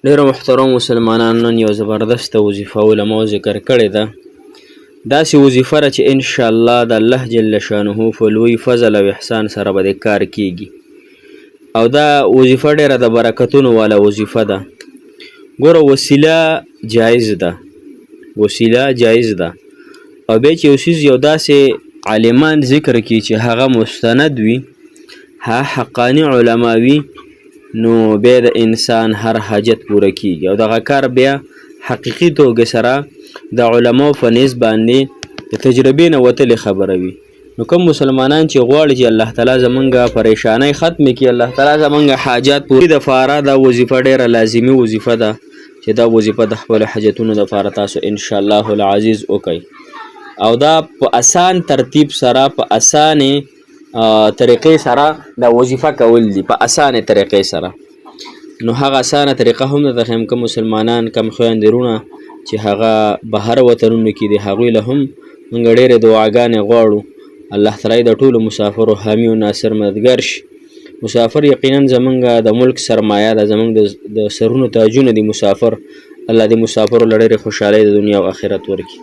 ډیرو محترم مسلمانانو نن یو زبردسته وظیفه علماو ذکر کړې ده. داسې وظیفه ده چې انشاءالله د الله جل شانه په لوی فضل او احسان سره به د کار کیږي او دا وظیفه ډیره د برکتونو والا وظیفه ده. ګوره وسیله جایز ده، وسیله جایز ده او بیا چې یو څیز یو داسې عالمان ذکر کړي چې هغه مستند وي، ها حقانی علما وي، نو بیا د انسان هر حاجت پوره کیږي او دغه کار بیا حقیقي توګه سره د علماو په نیز باندې د تجربې نه وتلې خبره وي. نو کوم مسلمانان چې غواړي چې الله تعالی زمونږ پریشانۍ ختم کړي، الله تعالی زمونږ حاجات پوره دپاره دا وظیفه ډیره لازمي وظیفه ده چې دا وظیفه د خپلو حاجتونو دپاره تاسو انشاءالله العزیز وکئ او دا په اسان ترتیب سره، په اسانې طریقې سره دا وظیفه کول دي، په اسانې طریقې سره. نو هغه اسانه طریقه هم ده د کوم مسلمانان کم خویندې وروڼه چې هغه بهر وطنونو کې دي، هغوی له هم موږ ډېرې دعاګانې غواړو الله تعالی د ټولو مسافرو حامي و ناصر مددګر شي. مسافر یقینا زمونږ د ملک سرمایه ده، زمونږ د سرونو تاجونه دي. مسافر الله دې مسافرو له ډېرې خوشحالۍ د دنیا او آخرت ورکړي.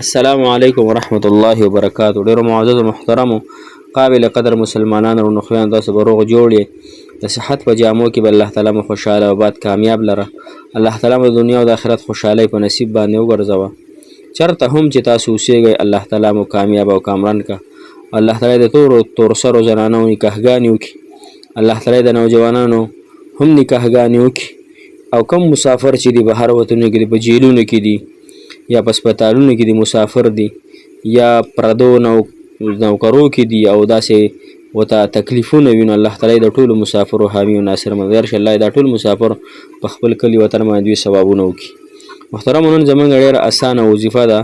السلام علیکم ورحمة الله وبرکاتو. ډېرو معززو محترمو قابل قدر مسلمانانو ورونو خویندو، تاسو به روغ جوړ یې، د صحت په جامو کې به الله تعالی مو خوشحاله او باد کامیاب لره. الله تعالی مو د دنیا او د آخرت خوشحالۍ په نصیب باندې وګرځوه. چېرته هم چې تاسو اوسېږئ الله تعالی مو کامیاب او کامران که. الله تعالی د تورسرو زنانو نکاحګانې وکړي، الله تعالی د نوجوانانو هم نکاحګانې وکړي او کم مسافر چې دي بهر وطنونو کې دي، په جیلونو کې دي یا په هسپتالونو کې دي مسافر دي یا پردو نوکرو کې دي او داسې ورته تکلیفونه وي، نو الله تعالی د ټولو مسافرو حامي و ناصر مددګر شي. الله دا ټول مسافر په خپل کلي وطن باندې دوی ثوابونه وکړي. محترمو نن زمونږ ډېره اسانه وظیفه ده،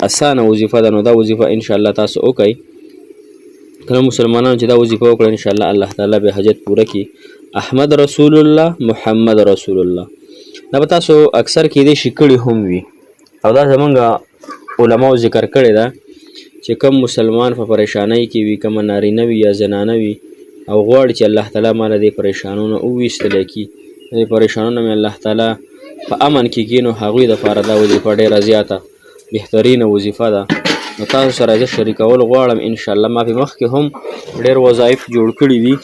اسانه وظیفه ده، نو دا وظیفه انشاءالله تاسو وکئ. کله مسلمانانو چې دا وظیفه وکړه انشاءالله الله تعالی به حاجت پوره کړي. احمد رسول الله، محمد رسول الله، دا به تاسو اکثر کیدای شي کړي هم وي او دا زمونږ علماو ذکر کړې ده چې کم مسلمان په پریشانۍ کې وي، کومه نارینه وي یا زنانه وي او غواړي چې الله تعالی ما له دې پریشانونو وویستلی کړي، دې پریشانونو مې الله تعالی په امن کې کړي، نو هغوی دپاره دا وظیفه ډېره زیاته بهترینه وظیفه ده. نو تاسو سره زه شریکول غواړم انشاءالله. ما په مخکې هم ډېر وظایف جوړ کړي دي،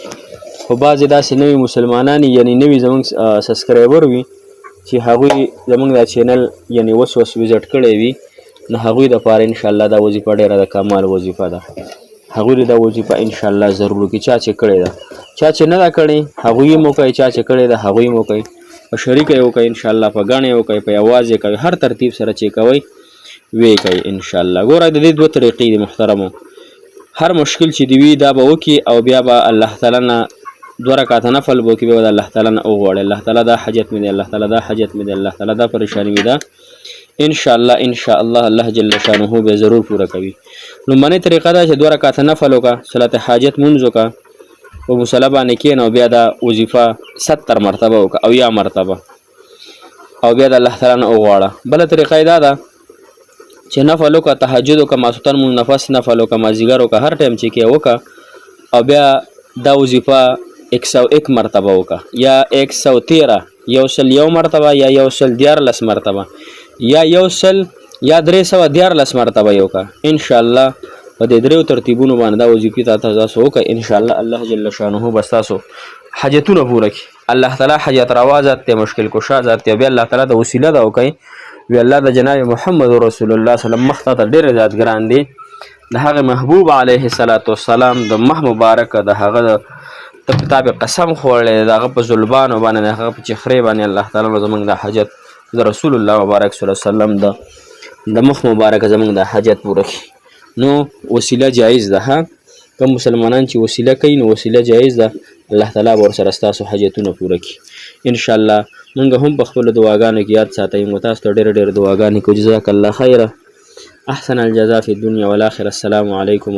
خو بعضې داسې نوي مسلمانان یعنې نوي زموږ سبسکرایبر وي چې هغوی زموږ دا چینل یعنې اوس وزټ کړی وي، نو هغوی دپاره انشاءالله دا وظیفه ډېره د کمال وظیفه ده. هغوی دا وظیفه انشاءالله ضرور وکړي. چا چې کړې ده، چا چې نه ده کړې هغوی یې وکړئ، چا چې کړې ده هغوی یې وکړئ، په شریکه یې وکړئ انشاءالله، په ګڼه یې وکړئ، په یوازې یې کوئ، هر ترتیب سره چې کوئ ویې کوئ انشاءالله. ګوره د دې دوه طریقې دي محترمو. هر مشکل چې دي وي دا به وکړي او بیا به الله تعالی نه 2 رکعاته نفل به وکړي، بیا به د الله تعالی نه وغواړي الله تعالی دا حاجت مې دی، الله تعالی دا حاجت مې دی، الله تعالی دا پریشاني مې ده، انشاءالله انشاءالله الله جل شانه به ضرور پوره کوي. لومړنۍ طریقه ده چې 2 رکعاته نفل وکړه، صلات حاجت مونځ وکړه، په مصلی باندې کښېنه او بیا دا وظیفه 70 مرتبه وکړه او یا مرتبه او بیا د الله تعالی نه وغواړه. بله طریقه یې دا ده چې نفل وکړه، تهجد وکړه، ماسخوتن مونځ نفس نفل وکړه، مازدیګر وکړه، هر ټایم چې کې وکړه او بیا دا وظیفه 101 مرتبه وکړه یا 113 101 مرتبه یا 114 مرتبه یا 100 یا 314 مرتبه یې وکړه. انشاءالله په دې دریو ترتیبونو باندې دا وظیفې تاسو وکړئ انشاءالله الله جل شانه به ستاسو حاجتونه پوره کړي. الله تعالی حاجت روا ذات دی، مشکل کشا ذات دی. بیا الله تعالی د وسیله ده وکړئ، وی الله د جناب محمد رسول الله صلی الله علیه وسلم مخ ته ډېر زیات ګران دی، د هغه محبوب علیه الصلاة والسلام د مخ مبارک د هغه ته کتاب قسم خوړلی د هغه په ظلبانو باندې د هغه په چخرې باندې الله تعالی زموږ د حاجت د رسول الله مبارک صلی الله علیه وسلم د مخ مبارک زموږ د حاجت پوره کړي. نو وسیله جایز ده، ها کوم مسلمانان چې وسیله کوي نو وسیله جایز ده، الله تعالی به ورسره ستاسو حاجتونه پوره کړي انشاءالله. موږ هم په خپلو دعاګانو کې یاد ساتئ، موږ تاسو ته ډېرې ډېرې دعاګانې کوو. جزاک الله خیره، احسن الجزا فی الدنیا والآخرة. السلام علیکم.